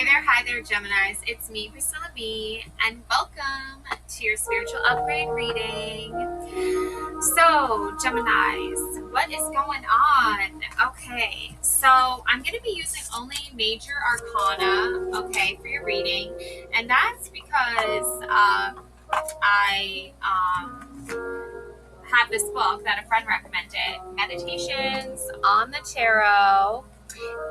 Hi there, Geminis. It's me, Priscilla B, and welcome to your spiritual upgrade reading. So, Geminis, what is going on? Okay, so I'm going to be using only major arcana, okay, for your reading, and that's because I have this book that a friend recommended, Meditations on the Tarot.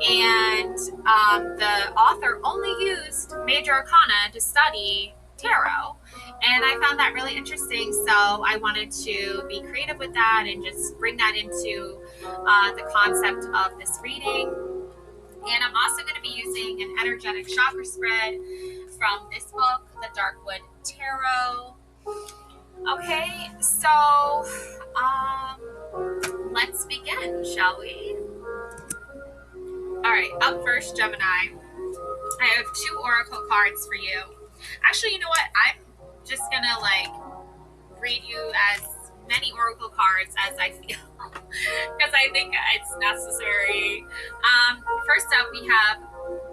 And the author only used major arcana to study tarot, and I found that really interesting, so I wanted to be creative with that and just bring that into the concept of this reading. And I'm also going to be using an energetic chakra spread from this book, the Darkwood Tarot. Okay, so let's begin, shall we? All right, up first, Gemini. I have 2 oracle cards for you. Actually, you know what? I'm just gonna read you as many oracle cards as I feel, because I think it's necessary. First up, we have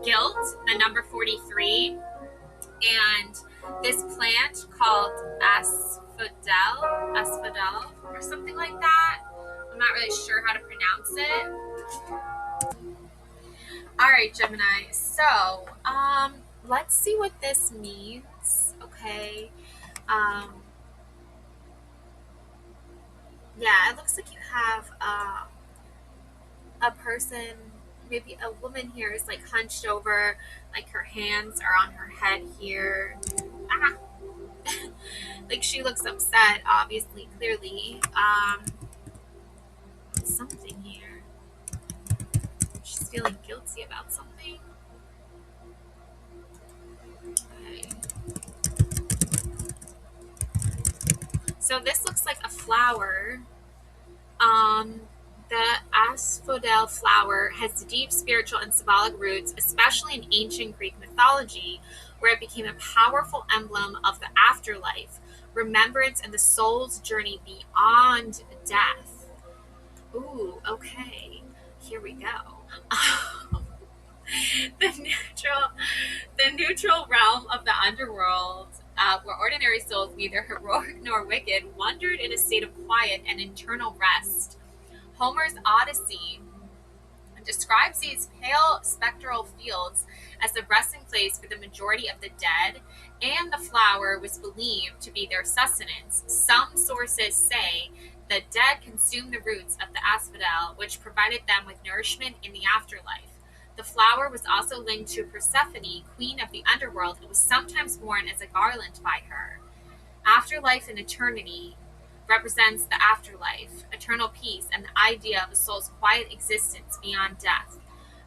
guilt, the number 43, and this plant called asphodel, or something like that. I'm not really sure how to pronounce it. All right, Gemini. So, let's see what this means. Okay. Yeah, it looks like you have a person, maybe a woman here, is like hunched over, like her hands are on her head here. Ah, like she looks upset, obviously, clearly. Something here. She's feeling guilty about something. Okay. So this looks like a flower. The asphodel flower has deep spiritual and symbolic roots, especially in ancient Greek mythology, where it became a powerful emblem of the afterlife, remembrance, and the soul's journey beyond death. Ooh, okay. Here we go. The neutral realm of the underworld, where ordinary souls, neither heroic nor wicked, wandered in a state of quiet and internal rest. Homer's Odyssey describes these pale spectral fields as the resting place for the majority of the dead, and the flower was believed to be their sustenance. Some sources say the dead consumed the roots of the asphodel, which provided them with nourishment in the afterlife. The flower was also linked to Persephone, queen of the underworld, and was sometimes worn as a garland by her. Afterlife and eternity represents the afterlife, eternal peace, and the idea of a soul's quiet existence beyond death.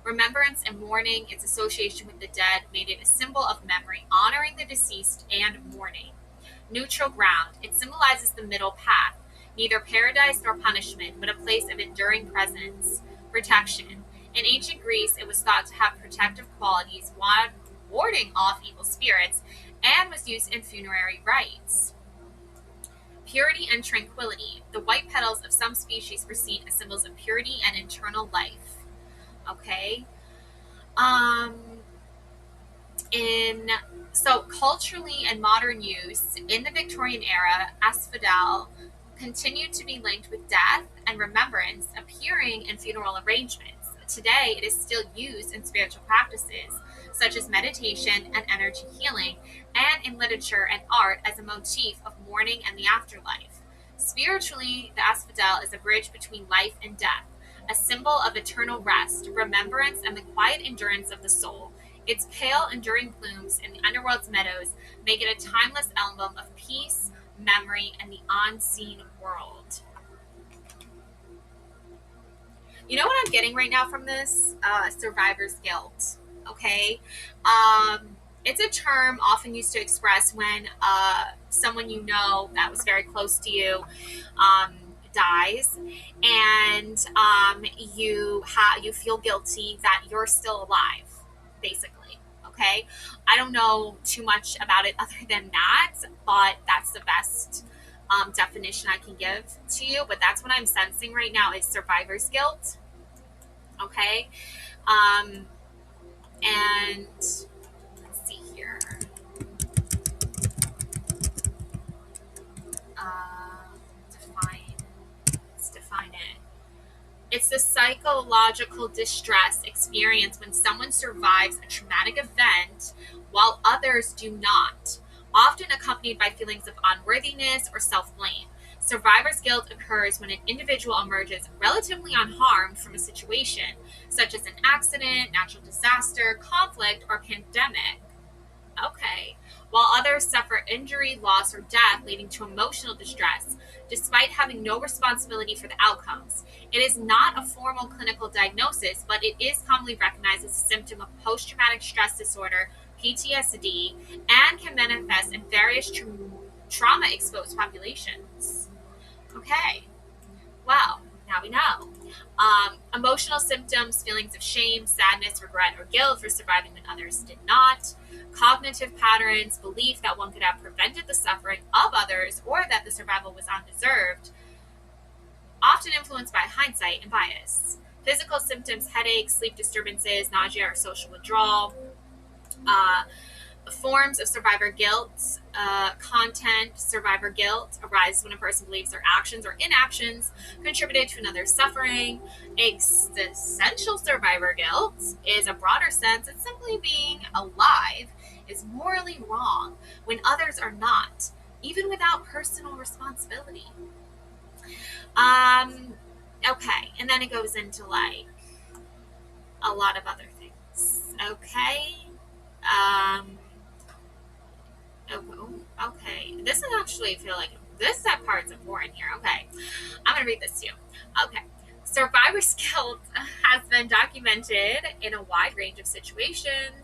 Remembrance and mourning, its association with the dead, made it a symbol of memory, honoring the deceased and mourning. Neutral ground, it symbolizes the middle path, neither paradise nor punishment, but a place of enduring presence. Protection. In ancient Greece, it was thought to have protective qualities, warding off evil spirits, and was used in funerary rites. Purity and tranquility. The white petals of some species were seen as symbols of purity and eternal life. Okay. So culturally and modern use, in the Victorian era, asphodel continued to be linked with death and remembrance, appearing in funeral arrangements. Today, it is still used in spiritual practices, such as meditation and energy healing, and in literature and art as a motif of mourning and the afterlife. Spiritually, the asphodel is a bridge between life and death, a symbol of eternal rest, remembrance, and the quiet endurance of the soul. Its pale, enduring blooms in the underworld's meadows make it a timeless emblem of peace, memory, and the unseen world. You know what I'm getting right now from this? Survivor's guilt. Okay? It's a term often used to express when someone you know that was very close to you dies, and you feel guilty that you're still alive, basically. Okay? I don't know too much about it other than that, but that's the best definition I can give to you. But that's what I'm sensing right now is survivor's guilt. Okay? And It's the psychological distress experienced when someone survives a traumatic event while others do not, often accompanied by feelings of unworthiness or self-blame. Survivor's guilt occurs when an individual emerges relatively unharmed from a situation, such as an accident, natural disaster, conflict, or pandemic. Okay. While others suffer injury, loss, or death, leading to emotional distress, despite having no responsibility for the outcomes. It is not a formal clinical diagnosis, but it is commonly recognized as a symptom of post traumatic stress disorder, PTSD, and can manifest in various trauma exposed populations. Okay. Well, now we know. Emotional symptoms, feelings of shame, sadness, regret, or guilt for surviving when others did not. Cognitive patterns, belief that one could have prevented the suffering of others or that the survival was undeserved, often influenced by hindsight and bias. Physical symptoms, headaches, sleep disturbances, nausea, or social withdrawal. Forms of survivor guilt, content, survivor guilt arises when a person believes their actions or inactions contributed to another's suffering. Existential survivor guilt is a broader sense that simply being alive is morally wrong when others are not, even without personal responsibility. Okay, and then it goes into like a lot of other things. Okay. Okay. This is actually feel like this that part's important here. Okay. I'm gonna read this to you. Okay. Survivor's guilt has been documented in a wide range of situations,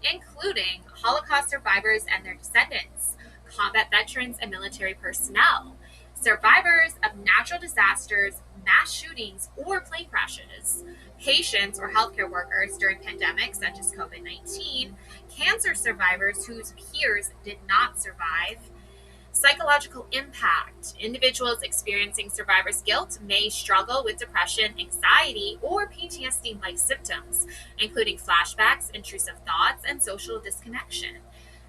including Holocaust survivors and their descendants, combat veterans and military personnel, survivors of natural disasters, mass shootings, or plane crashes, patients or healthcare workers during pandemics such as COVID-19, cancer survivors whose peers did not survive. Psychological impact. Individuals experiencing survivor's guilt may struggle with depression, anxiety, or PTSD like symptoms, including flashbacks, intrusive thoughts, and social disconnection.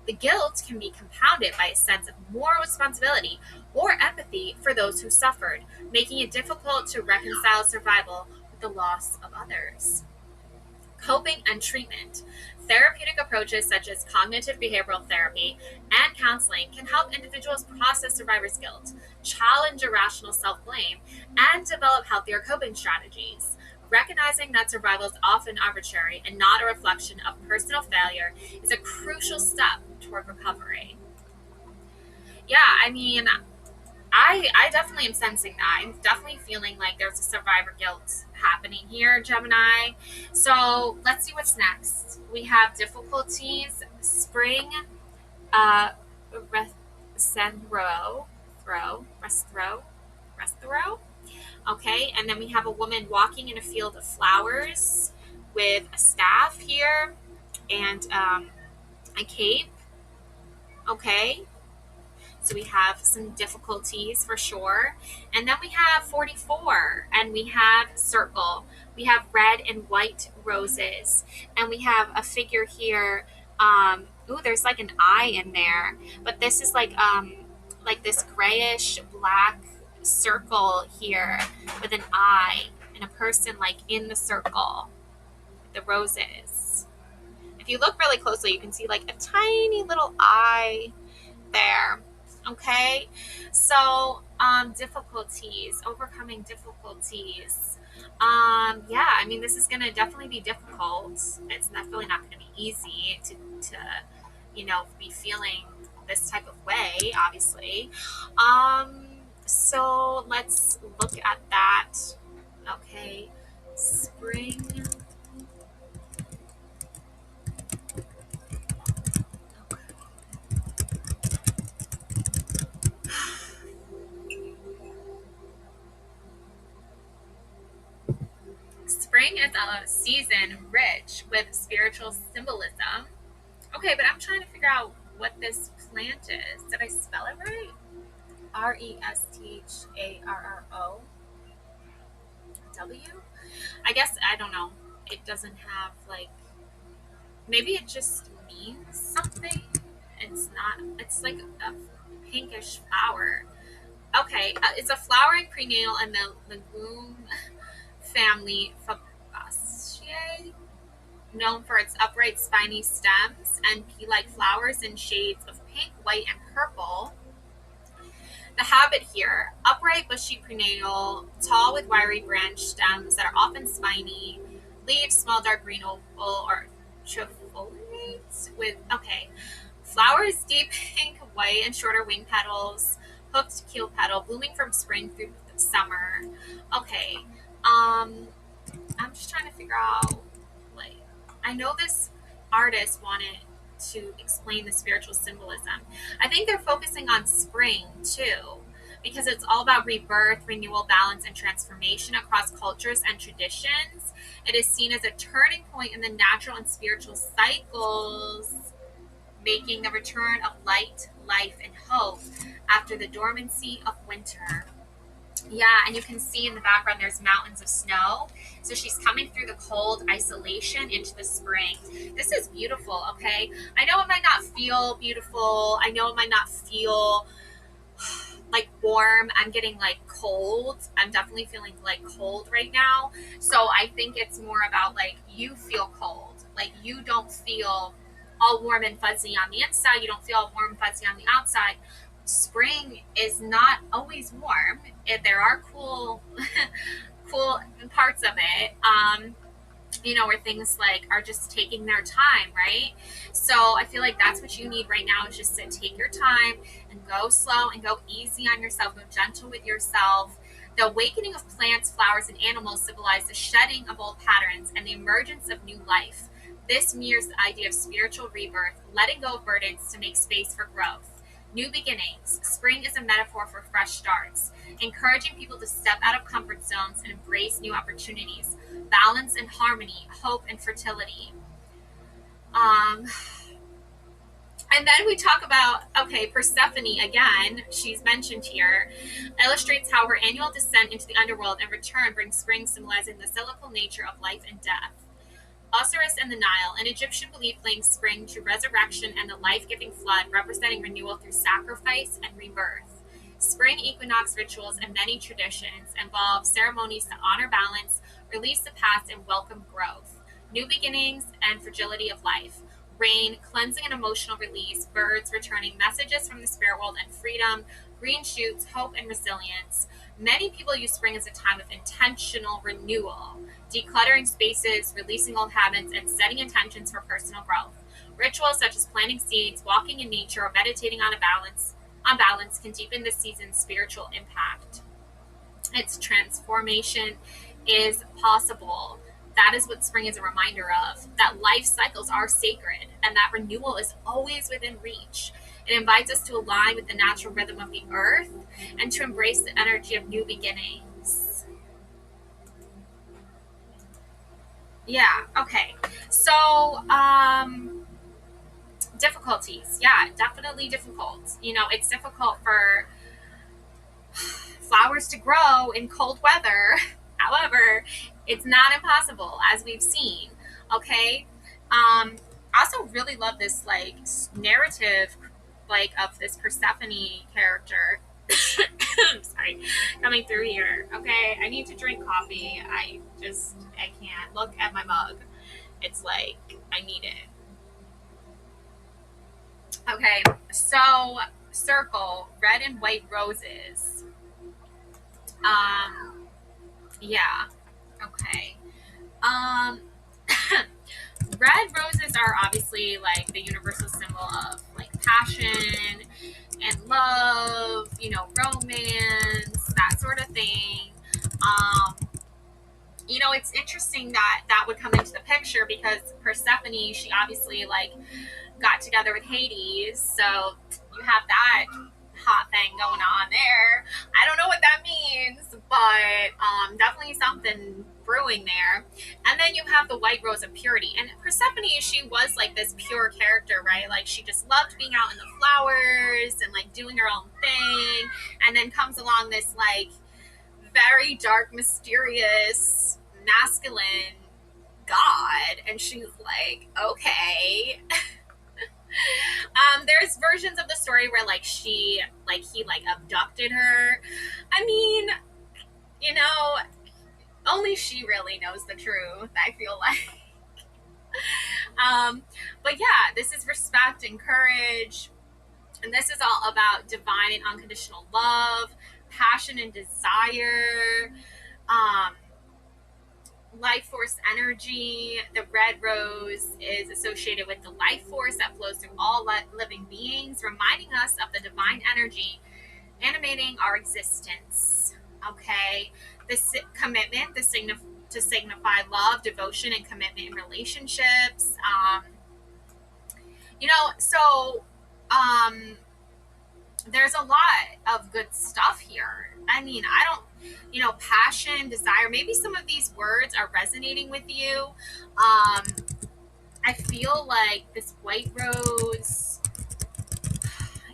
The guilt can be compounded by a sense of moral responsibility or empathy for those who suffered, making it difficult to reconcile survival with the loss of others. Coping and treatment. Therapeutic approaches such as cognitive behavioral therapy and counseling can help individuals process survivor's guilt, challenge irrational self-blame, and develop healthier coping strategies. Recognizing that survival is often arbitrary and not a reflection of personal failure is a crucial step toward recovery. Yeah, I mean, I definitely am sensing that. I'm definitely feeling like there's a survivor guilt happening here, Gemini. So let's see what's next. We have difficulties, spring, uh, restro. Okay, and then we have a woman walking in a field of flowers with a staff here and a cape. Okay, so we have some difficulties for sure. And then we have 44 and we have circle. We have red and white roses. And we have a figure here. Ooh, there's like an eye in there. But this is like this grayish black circle here with an eye and a person like in the circle with the roses. If you look really closely, you can see like a tiny little eye there. Okay, so difficulties, overcoming difficulties. Yeah, I mean, this is going to definitely be difficult. It's definitely not going to be easy to be feeling this type of way, obviously. So let's look at that. Okay, spring. Spring is a season rich with spiritual symbolism. Okay, but I'm trying to figure out what this plant is. Did I spell it right? Restharrow. W? I guess, I don't know. It doesn't have, like, maybe it just means something. It's not, it's like a pinkish flower. Okay, it's a flowering prenatal and the legume family Fabaceae, known for its upright spiny stems and pea-like flowers in shades of pink, white, and purple. The habit here: upright, bushy prenatal, tall with wiry branch stems that are often spiny, leaves small dark green oval or trifoliate with, flowers deep pink, white, and shorter wing petals, hooked keel petal, blooming from spring through summer. Okay, I'm just trying to figure out, like, I know this artist wanted to explain the spiritual symbolism. I think they're focusing on spring too, because it's all about rebirth, renewal, balance, and transformation across cultures and traditions. It is seen as a turning point in the natural and spiritual cycles, making the return of light, life, and hope after the dormancy of winter. Yeah, and you can see in the background there's mountains of snow. So she's coming through the cold isolation into the spring. This is beautiful, okay? I know it might not feel beautiful. I know it might not feel like warm. I'm getting like cold. I'm definitely feeling like cold right now. So I think it's more about like you feel cold. Like you don't feel all warm and fuzzy on the inside. You don't feel all warm and fuzzy on the outside. Spring is not always warm. There are cool cool parts of it, where things like are just taking their time, right? So I feel like that's what you need right now, is just to take your time and go slow and go easy on yourself, go gentle with yourself. The awakening of plants, flowers, and animals symbolize the shedding of old patterns and the emergence of new life. This mirrors the idea of spiritual rebirth, letting go of burdens to make space for growth. New beginnings. Spring is a metaphor for fresh starts, encouraging people to step out of comfort zones and embrace new opportunities. Balance and harmony, hope and fertility. And then we talk about, Persephone again, she's mentioned here, illustrates how her annual descent into the underworld and return brings spring, symbolizing the cyclical nature of life and death. Osiris and the Nile, an Egyptian belief links spring to resurrection and the life-giving flood, representing renewal through sacrifice and rebirth. Spring equinox rituals and many traditions involve ceremonies to honor balance, release the past, and welcome growth. New beginnings and fragility of life. Rain, cleansing and emotional release. Birds returning messages from the spirit world and freedom. Green shoots, hope and resilience. Many people use spring as a time of intentional renewal, decluttering spaces, releasing old habits, and setting intentions for personal growth. Rituals such as planting seeds, walking in nature, or meditating on balance can deepen the season's spiritual impact. Its transformation is possible. That is what spring is a reminder of, that life cycles are sacred and that renewal is always within reach. It invites us to align with the natural rhythm of the earth and to embrace the energy of new beginnings. Yeah, okay. So, difficulties. Yeah, definitely difficult. It's difficult for flowers to grow in cold weather. However, it's not impossible, as we've seen. Okay. I also really love this like narrative, like of this Persephone character. Sorry, coming through here. Okay, I need to drink coffee. I can't look at my mug. It's like I need it. Okay, so circle, red and white roses. Yeah. Okay. Um, red roses are obviously like the universal symbol of like passion and love, romance, that sort of thing. Um, it's interesting that that would come into the picture because Persephone, she obviously like got together with Hades, so you have that hot thing going on there. I don't know what that means, but definitely something brewing there. And then you have the white rose of purity. And Persephone, she was like this pure character, right? Like she just loved being out in the flowers and like doing her own thing. And then comes along this like very dark, mysterious, masculine god, and she's like, okay. There's versions of the story where like he abducted her. I mean, only she really knows the truth, I feel like. But yeah, this is respect and courage. And this is all about divine and unconditional love, passion and desire, um, life force energy. The red rose is associated with the life force that flows through all living beings, reminding us of the divine energy animating our existence. Okay, this commitment, to signify love, devotion, and commitment in relationships. So there's a lot of good stuff here. I mean, I don't, passion, desire, maybe some of these words are resonating with you. I feel like this white rose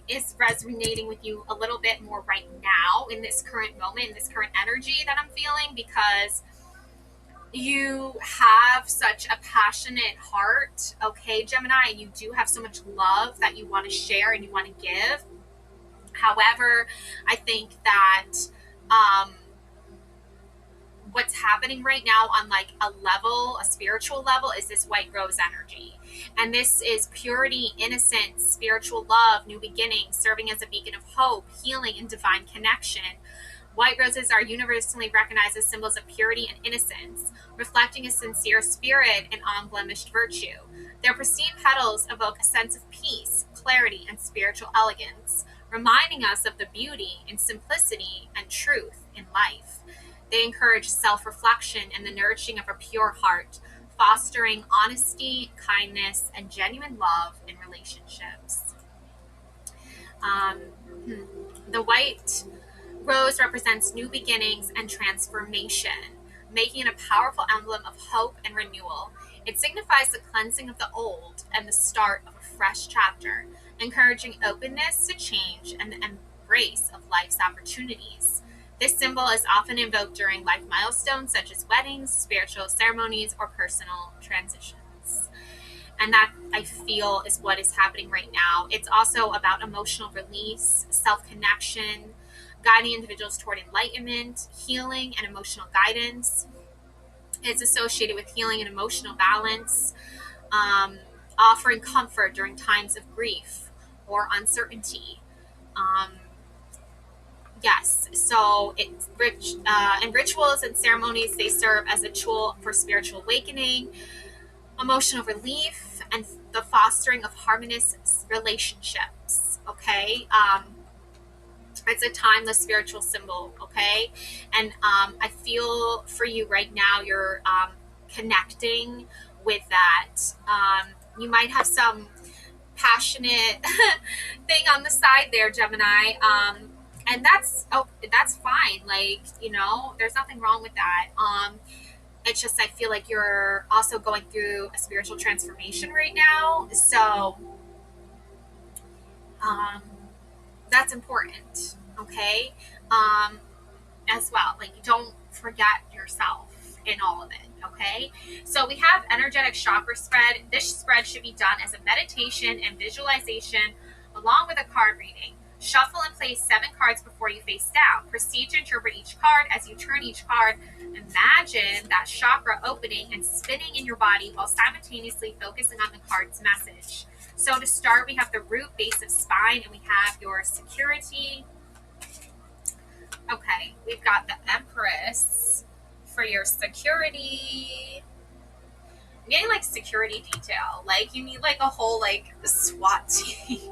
is resonating with you a little bit more right now in this current moment, in this current energy that I'm feeling, because you have such a passionate heart, okay, Gemini, and you do have so much love that you want to share and you want to give. However, I think that what's happening right now on like a spiritual level, is this white rose energy. And this is purity, innocence, spiritual love, new beginnings, serving as a beacon of hope, healing, and divine connection. White roses are universally recognized as symbols of purity and innocence, reflecting a sincere spirit and unblemished virtue. Their pristine petals evoke a sense of peace, clarity, and spiritual elegance, reminding us of the beauty and simplicity and truth in life. They encourage self-reflection and the nourishing of a pure heart, fostering honesty, kindness, and genuine love in relationships. The white rose represents new beginnings and transformation, making it a powerful emblem of hope and renewal. It signifies the cleansing of the old and the start of a fresh chapter, encouraging openness to change and the embrace of life's opportunities. This symbol is often invoked during life milestones such as weddings, spiritual ceremonies, or personal transitions. And that, I feel, is what is happening right now. It's also about emotional release, self-connection, guiding individuals toward enlightenment, healing, and emotional guidance. It's associated with healing and emotional balance, offering comfort during times of grief or uncertainty. Yes, so it's rich in rituals and ceremonies. They serve as a tool for spiritual awakening, emotional relief, and the fostering of harmonious relationships. Okay, it's a timeless spiritual symbol. Okay, and I feel for you right now, you're connecting with that. You might have some passionate thing on the side there, Gemini. And that's fine. Like, there's nothing wrong with that. It's just, I feel like you're also going through a spiritual transformation right now. So, that's important. Okay. As well. Like, don't forget yourself in all of it. Okay. So we have energetic chakra spread. This spread should be done as a meditation and visualization along with a card reading. Shuffle and place 7 cards before you face down. Proceed to interpret each card. As you turn each card, imagine that chakra opening and spinning in your body while simultaneously focusing on the card's message. So to start, we have the root, base of spine, and we have your security. Okay, we've got the Empress for your security. I'm getting like security detail. Like, you need like a whole like SWAT team.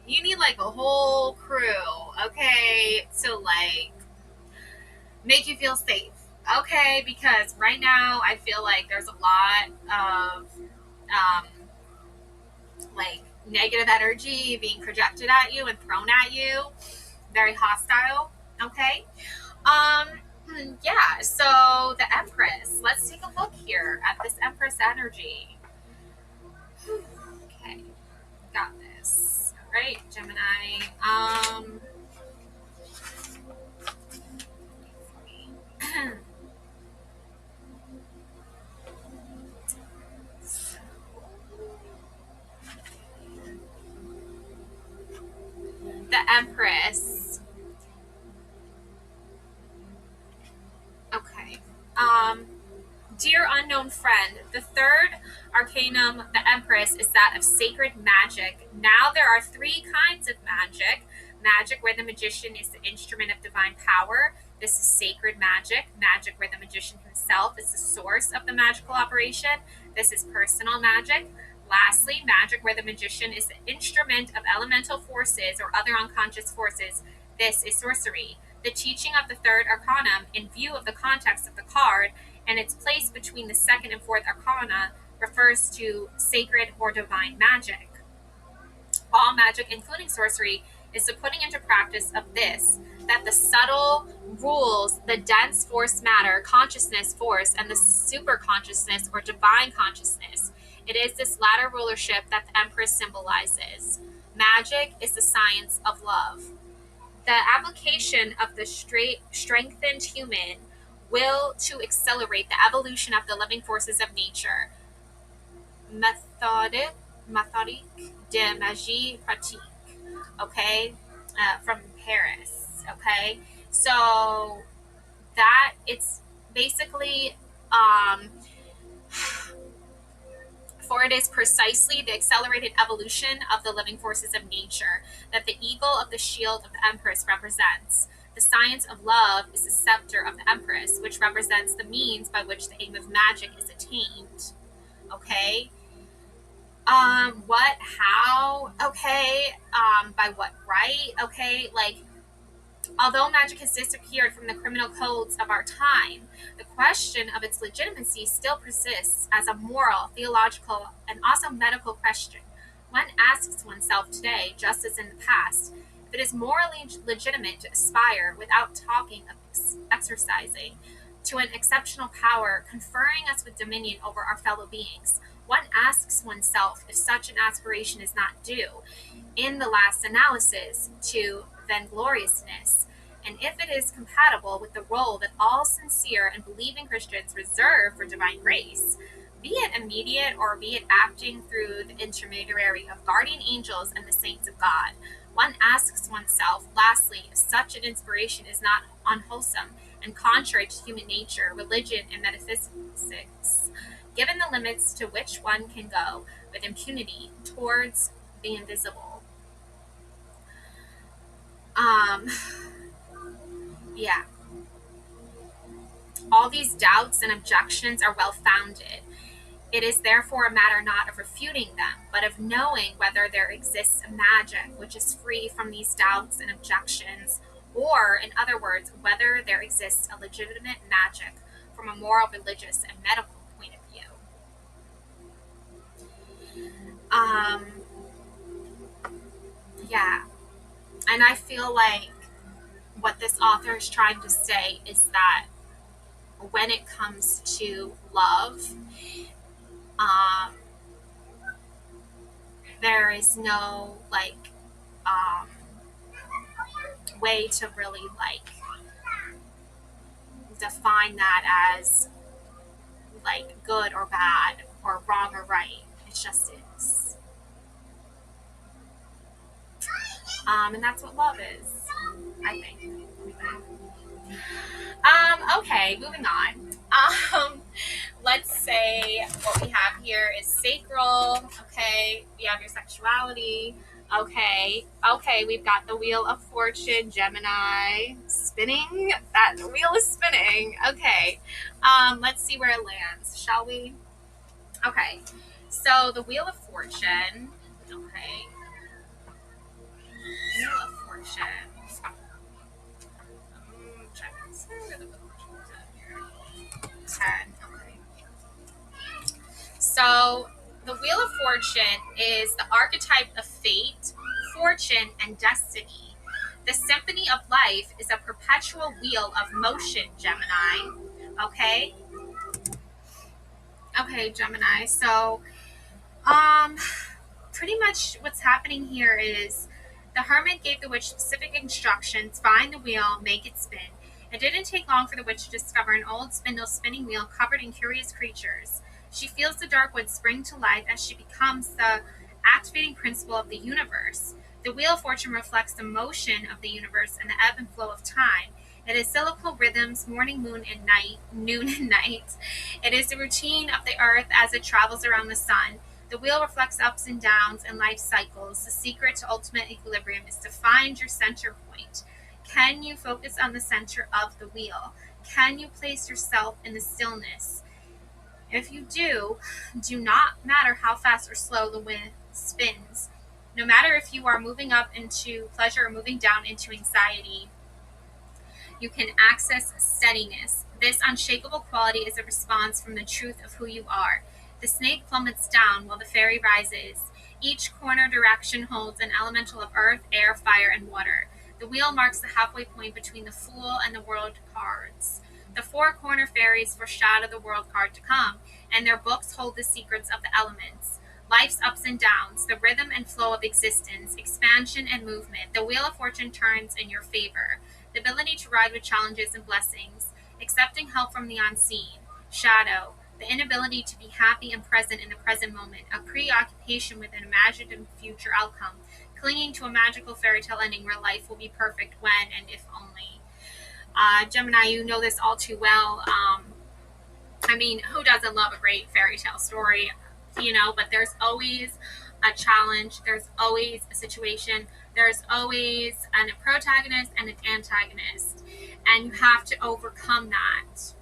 You need like a whole crew, okay, to like make you feel safe, okay? Because right now I feel like there's a lot of like negative energy being projected at you and thrown at you, very hostile, okay? Yeah, so the Empress, let's take a look here at this Empress energy. Okay, got this. All right, Gemini. The Empress unknown friend. The third arcanum, the Empress, is that of sacred magic. Now there are three kinds of magic. Magic where the magician is the instrument of divine power. This is sacred magic. Magic where the magician himself is the source of the magical operation. This is personal magic. Lastly, magic where the magician is the instrument of elemental forces or other unconscious forces. This is sorcery. The teaching of the third arcanum, in view of the context of the card and its place between the second and fourth arcana, refers to sacred or divine magic. All magic, including sorcery, is the putting into practice of this, that the subtle rules, the dense force matter, consciousness force, and the super consciousness or divine consciousness. It is this latter rulership that the Empress symbolizes. Magic is the science of love. The application of the strengthened human will to accelerate the evolution of the living forces of nature. Méthodique de magie pratique. Okay, from Paris. Okay, so that it's basically for it is precisely the accelerated evolution of the living forces of nature that the eagle of the shield of the Empress represents. The science of love is the scepter of the Empress, which represents the means by which the aim of magic is attained. Okay? What, how, okay, by what right, okay, like, although magic has disappeared from the criminal codes of our time, the question of its legitimacy still persists as a moral, theological, and also medical question. One asks oneself today, just as in the past, if it is morally legitimate to aspire, without talking of exercising, to an exceptional power conferring us with dominion over our fellow beings. One asks oneself if such an aspiration is not due, in the last analysis, to vaingloriousness, and if it is compatible with the role that all sincere and believing Christians reserve for divine grace, be it immediate or be it acting through the intermediary of guardian angels and the saints of God. One asks oneself, lastly, if such an inspiration is not unwholesome and contrary to human nature, religion, and metaphysics, given the limits to which one can go with impunity towards the invisible. Yeah. All these doubts and objections are well founded. It is therefore a matter not of refuting them, but of knowing whether there exists a magic which is free from these doubts and objections, or, in other words, whether there exists a legitimate magic from a moral, religious, and medical point of view. Yeah. And I feel like what this author is trying to say is that when it comes to love, there is no way to really define that as good or bad or wrong or right. It just is. And that's what love is, I think. Okay, moving on. Let's say what we have here is sacral. Okay, we have your sexuality. Okay, we've got the Wheel of Fortune, Gemini, spinning. That wheel is spinning. Okay, let's see where it lands, shall we? Okay, so the Wheel of Fortune. Okay, Wheel of Fortune. Okay. So the Wheel of Fortune is the archetype of fate, fortune, and destiny. The symphony of life is a perpetual wheel of motion, Gemini. Okay? Okay, Gemini. So, pretty much what's happening here is the hermit gave the witch specific instructions: find the wheel, make it spin. It didn't take long for the witch to discover an old spindle spinning wheel covered in curious creatures. She feels the dark wood spring to life as she becomes the activating principle of the universe. The Wheel of Fortune reflects the motion of the universe and the ebb and flow of time. It is cyclical rhythms, morning, moon, and night, noon and night. It is the routine of the earth as it travels around the sun. The wheel reflects ups and downs and life cycles. The secret to ultimate equilibrium is to find your center point. Can you focus on the center of the wheel? Can you place yourself in the stillness? If you do not matter how fast or slow the wind spins. No matter if you are moving up into pleasure or moving down into anxiety, you can access steadiness. This unshakable quality is a response from the truth of who you are. The snake plummets down while the fairy rises. Each corner direction holds an elemental of earth, air, fire, and water. The wheel marks the halfway point between the Fool and the World cards. The four corner fairies foreshadow the World card to come, and their books hold the secrets of the elements. Life's ups and downs, the rhythm and flow of existence, expansion and movement. The wheel of fortune turns in your favor. The ability to ride with challenges and blessings, accepting help from the unseen, shadow, the inability to be happy and present in the present moment, a preoccupation with an imagined future outcome, clinging to a magical fairy tale ending where life will be perfect when and if only. Gemini, you know this all too well. I mean, who doesn't love a great fairy tale story? But there's always a challenge, there's always a situation, there's always a protagonist and an antagonist, and you have to overcome that.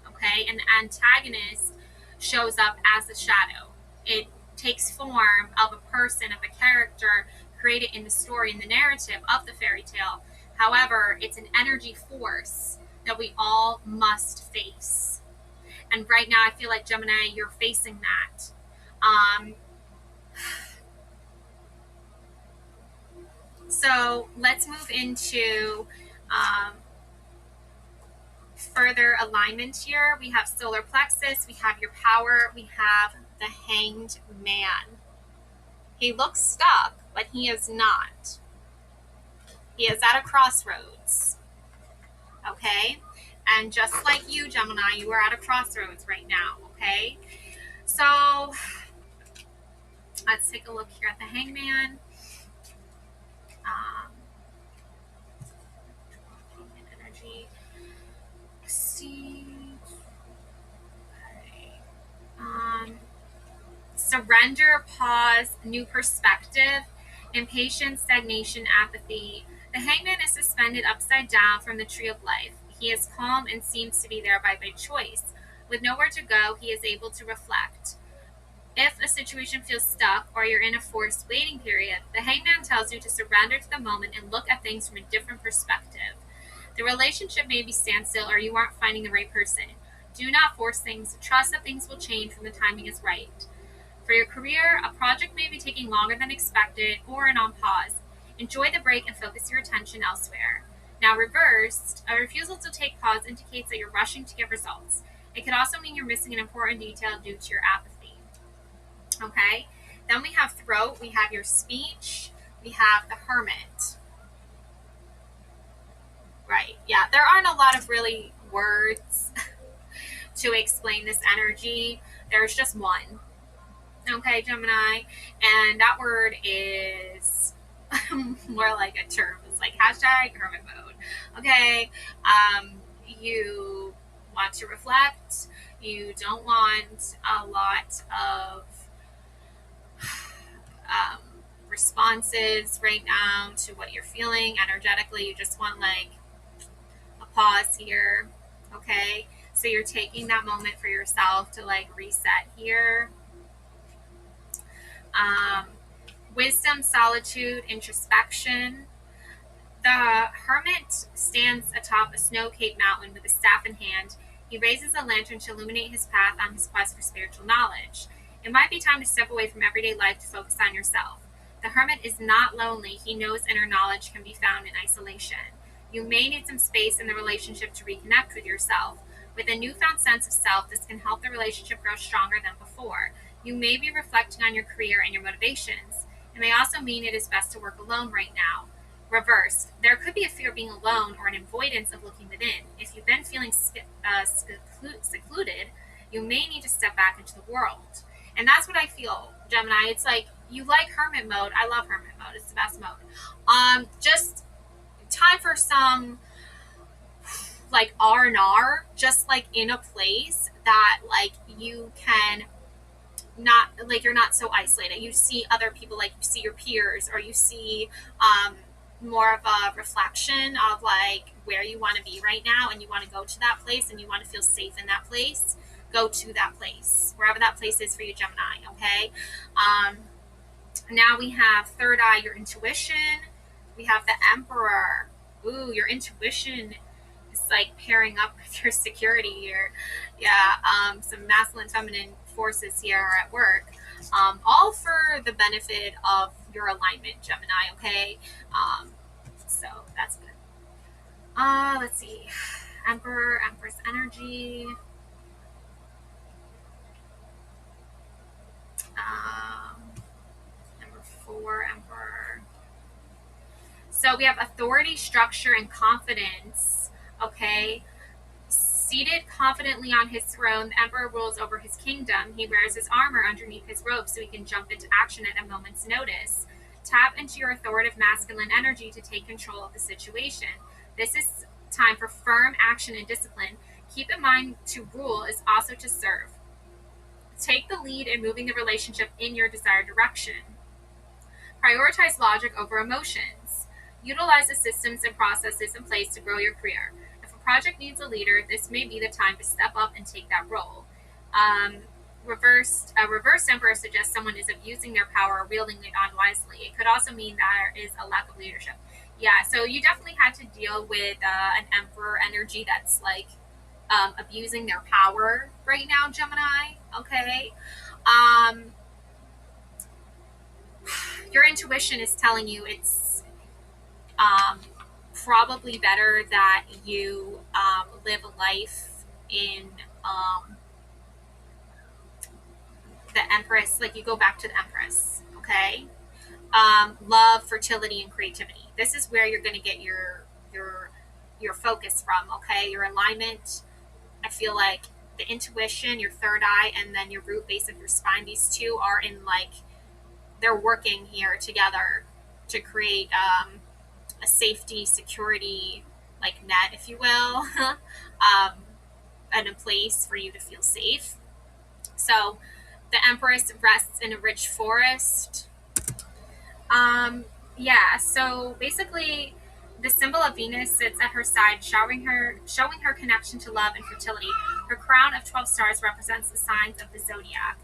Okay, and the antagonist shows up as a shadow. It takes form of a person, of a character created in the story, in the narrative of the fairy tale. However, it's an energy force that we all must face. And right now, I feel like, Gemini, you're facing that. So let's move into further alignment here. We have solar plexus, we have your power, we have the Hanged Man. He looks stuck, but he is not. He is at a crossroads. Okay? And just like you, Gemini, you are at a crossroads right now. Okay? So let's take a look here at the Hangman. Energy. See. Okay. Surrender, pause, new perspective, impatience, stagnation, apathy. The Hangman is suspended upside down from the tree of life. He is calm and seems to be there by choice. With nowhere to go, he is able to reflect. If a situation feels stuck or you're in a forced waiting period, the Hangman tells you to surrender to the moment and look at things from a different perspective. The relationship may be standstill or you aren't finding the right person. Do not force things. Trust that things will change when the timing is right. For your career, a project may be taking longer than expected or on pause. Enjoy the break and focus your attention elsewhere. Now, reversed, a refusal to take pause indicates that you're rushing to get results. It could also mean you're missing an important detail due to your apathy. Okay? Then we have throat, we have your speech, we have the Hermit. Right, yeah, there aren't a lot of really words to explain this energy. There's just one. Okay, Gemini, and that word is more like a term. It's like hashtag hermit mode. Okay, you want to reflect. You don't want a lot of responses right now to what you're feeling energetically. You just want like a pause here. Okay, so you're taking that moment for yourself to like reset here. Wisdom, solitude, introspection. The Hermit stands atop a snow-capped mountain with a staff in hand. He raises a lantern to illuminate his path on his quest for spiritual knowledge. It might be time to step away from everyday life to focus on yourself. The Hermit is not lonely. He knows inner knowledge can be found in isolation. You may need some space in the relationship to reconnect with yourself. With a newfound sense of self, this can help the relationship grow stronger than before. You may be reflecting on your career and your motivations. It may also mean it is best to work alone right now. Reversed, there could be a fear of being alone or an avoidance of looking within. If you've been feeling secluded, you may need to step back into the world. And that's what I feel, Gemini. It's like, you like Hermit mode. I love Hermit mode. It's the best mode. Just time for some like R&R, just like in a place that like you can not, like you're not so isolated. You see other people, like you see your peers, or you see more of a reflection of like where you want to be right now, and you want to go to that place and you want to feel safe in that place. Go to that place, wherever that place is for you, Gemini. Okay. Now we have third eye, your intuition. We have the Emperor. Ooh, your intuition is like pairing up with your security here. Yeah, some masculine, feminine forces here are at work. All for the benefit of your alignment, Gemini. Okay, so that's good. Let's see. Emperor, Empress energy. Number 4, Emperor. So we have authority, structure, and confidence. Okay. Seated confidently on his throne, the emperor rules over his kingdom. He wears his armor underneath his robe so he can jump into action at a moment's notice. Tap into your authoritative masculine energy to take control of the situation. This is time for firm action and discipline. Keep in mind to rule is also to serve. Take the lead in moving the relationship in your desired direction. Prioritize logic over emotions. Utilize the systems and processes in place to grow your career. If a project needs a leader, this may be the time to step up and take that role. Reverse emperor suggests someone is abusing their power or wielding it unwisely. It could also mean that there is a lack of leadership. Yeah, so you definitely had to deal with an emperor energy that's like abusing their power right now, Gemini. Okay. Your intuition is telling you it's probably better that you live a life in the Empress, like you go back to the Empress, okay? Love, fertility, and creativity. This is where you're going to get your focus from, okay? Your alignment. I feel like the intuition, your third eye, and then your root base of your spine. These two are in like, they're working here together to create a safety, security, like net, if you will, and a place for you to feel safe. So the Empress rests in a rich forest. Yeah, so basically the symbol of Venus sits at her side, showing her connection to love and fertility. Her crown of 12 stars represents the signs of the zodiac.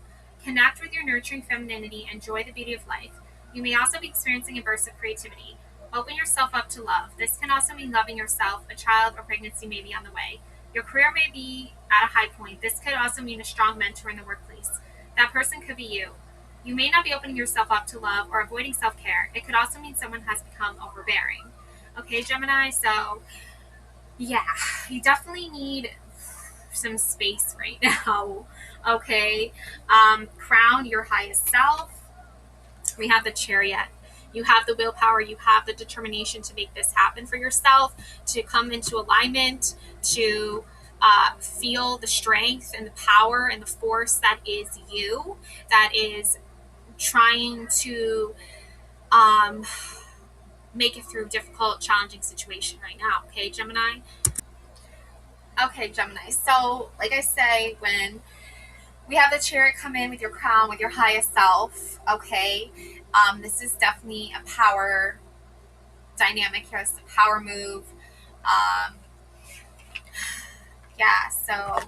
Connect with your nurturing femininity, enjoy the beauty of life. You may also be experiencing a burst of creativity. Open yourself up to love. This can also mean loving yourself. A child or pregnancy may be on the way. Your career may be at a high point. This could also mean a strong mentor in the workplace. That person could be you. You may not be opening yourself up to love or avoiding self-care. It could also mean someone has become overbearing. Okay, Gemini, so yeah, you definitely need some space right now. Okay, crown your highest self. We have the Chariot. You have the willpower, you have the determination to make this happen for yourself, to come into alignment, to feel the strength and the power and the force that is you, that is trying to make it through difficult, challenging situation right now. Okay, Gemini? Okay, Gemini. So, like I say, when we have the Chariot come in with your crown, with your highest self, okay, this is definitely a power dynamic here. It's a power move. Yeah, so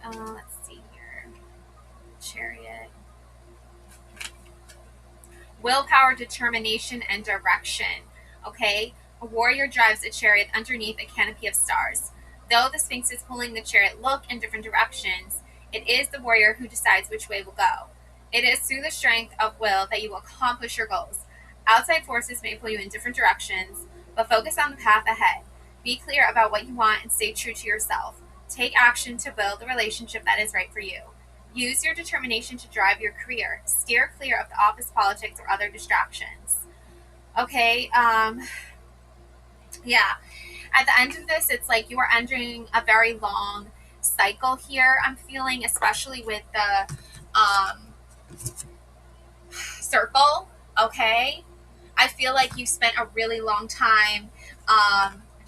let's see here. Chariot. Willpower, determination, and direction. Okay? A warrior drives a chariot underneath a canopy of stars. Though the Sphinx is pulling the chariot look in different directions, it is the warrior who decides which way will go. It is through the strength of will that you will accomplish your goals. Outside forces may pull you in different directions, but focus on the path ahead. Be clear about what you want and stay true to yourself. Take action to build the relationship that is right for you. Use your determination to drive your career. Steer clear of the office politics or other distractions. Okay, yeah. At the end of this, it's like you are entering a very long cycle here, I'm feeling, especially with the circle, okay? I feel like you spent a really long time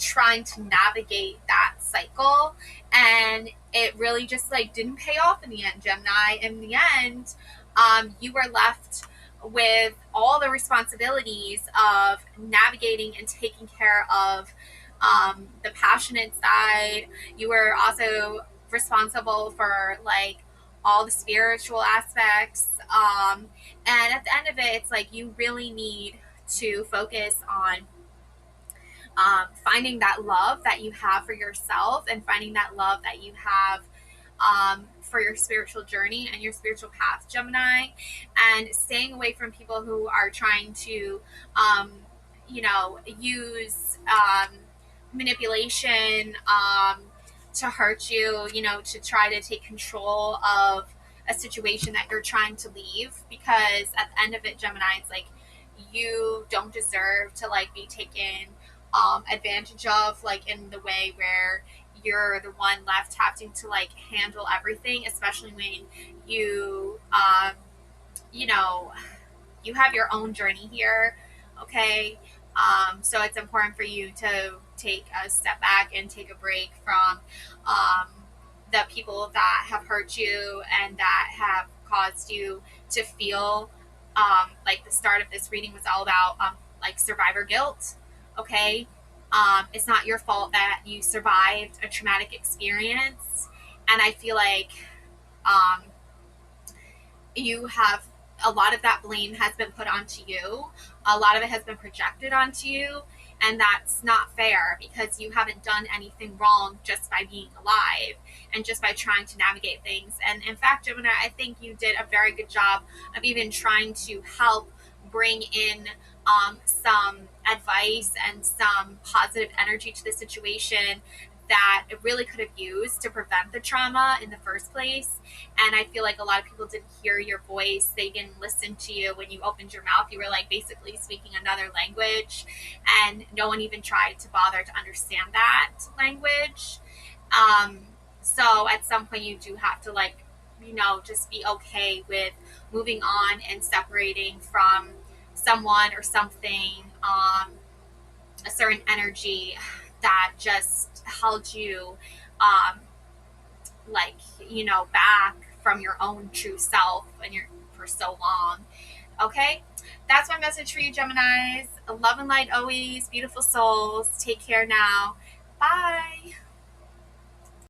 trying to navigate that cycle, and it really just like didn't pay off in the end, Gemini. In the end, you were left with all the responsibilities of navigating and taking care of the passionate side. You were also responsible for like all the spiritual aspects. And at the end of it, it's like you really need to focus on finding that love that you have for yourself, and finding that love that you have for your spiritual journey and your spiritual path, Gemini, and staying away from people who are trying to, use manipulation to hurt you, to try to take control of a situation that you're trying to leave. Because at the end of it, Gemini, it's like you don't deserve to like be taken advantage of, like in the way where you're the one left having to like handle everything, especially when you you know you have your own journey here. Okay. So it's important for you to take a step back and take a break from um, the people that have hurt you and that have caused you to feel like the start of this reading was all about like survivor guilt. Okay. It's not your fault that you survived a traumatic experience. And I feel like um, you have a lot of that blame has been put onto you. A lot of it has been projected onto you. And that's not fair, because you haven't done anything wrong just by being alive and just by trying to navigate things. And in fact, Gemini, I think you did a very good job of even trying to help bring in some advice and some positive energy to the situation that it really could have used to prevent the trauma in the first place. And I feel like a lot of people didn't hear your voice. They didn't listen to you when you opened your mouth. You were like basically speaking another language, and no one even tried to bother to understand that language. So at some point you do have to like, just be okay with moving on and separating from someone or something, a certain energy that just held you like back from your own true self and your for so long. Okay, that's my message for you, Geminis. Love and light always, beautiful souls. Take care now. Bye.